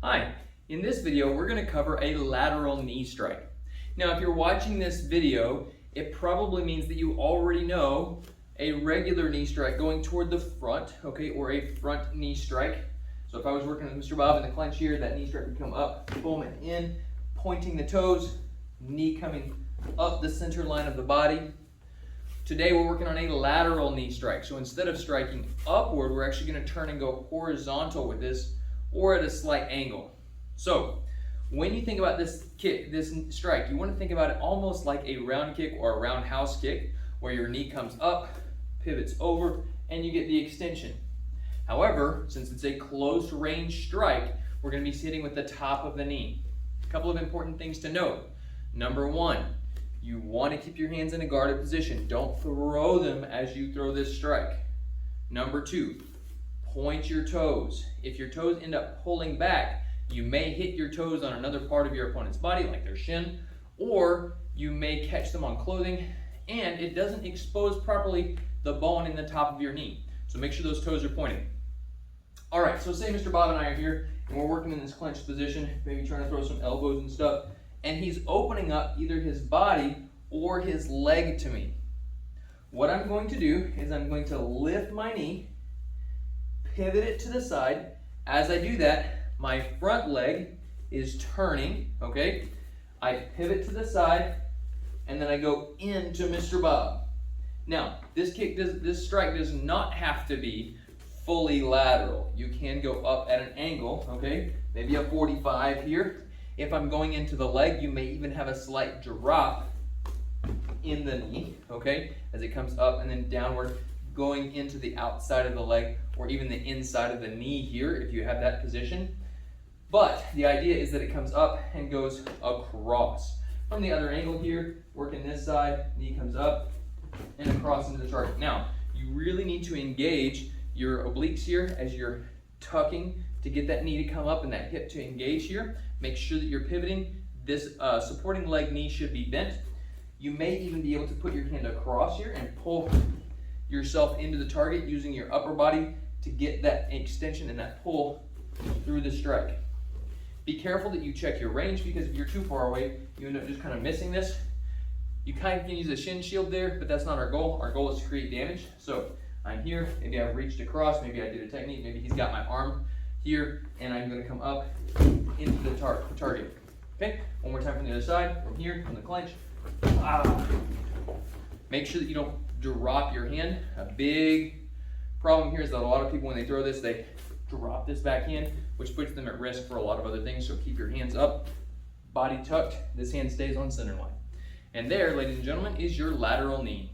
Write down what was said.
Hi, in this video we're going to cover a lateral knee strike. Now if you're watching this video, it probably means that you already know a regular knee strike going toward the front, okay, or a front knee strike. So if I was working with Mr. Bob in the clench here, that knee strike would come up, boom, and in, pointing the toes, knee coming up the center line of the body. Today we're working on a lateral knee strike. So instead of striking upward, we're actually going to turn and go horizontal with this, or at a slight angle. So when you think about this kick, this strike, you want to think about it almost like a round kick or a roundhouse kick, where your knee comes up, pivots over, and you get the extension. However, since it's a close range strike, we're going to be hitting with the top of the knee. A couple of important things to note. Number one, you want to keep your hands in a guarded position. Don't throw them as you throw this strike. Number two, point your toes. If your toes end up pulling back, you may hit your toes on another part of your opponent's body, like their shin, or you may catch them on clothing, and it doesn't expose properly the bone in the top of your knee. So make sure those toes are pointed. All right, so say Mr. Bob and I are here, and we're working in this clenched position, maybe trying to throw some elbows and stuff, and he's opening up either his body or his leg to me. What I'm going to do is I'm going to lift my knee, pivot it to the side. As I do that, my front leg is turning, okay? I pivot to the side, and then I go into Mr. Bob. Now, this strike does not have to be fully lateral. You can go up at an angle, okay? Maybe a 45 here. If I'm going into the leg, you may even have a slight drop in the knee, okay? As it comes up and then downward, going into the outside of the leg, or even the inside of the knee here if you have that position. But the idea is that it comes up and goes across. From the other angle here, working this side, knee comes up and across into the target. Now, you really need to engage your obliques here as you're tucking to get that knee to come up and that hip to engage here. Make sure that you're pivoting. This supporting leg knee should be bent. You may even be able to put your hand across here and pull yourself into the target using your upper body to get that extension and that pull through the strike. Be careful that you check your range, because if you're too far away, you end up just kind of missing this. You kind of can use a shin shield there, but that's not our goal. Our goal is to create damage. So I'm here, maybe I've reached across, maybe I did a technique, maybe he's got my arm here, and I'm going to come up into the target. Okay, one more time from the other side, from here, from the clench. Make sure that you don't drop your hand. A big problem here is that a lot of people, when they throw this, they drop this backhand, which puts them at risk for a lot of other things. So keep your hands up, body tucked, this hand stays on center line. And there, ladies and gentlemen, is your lateral knee.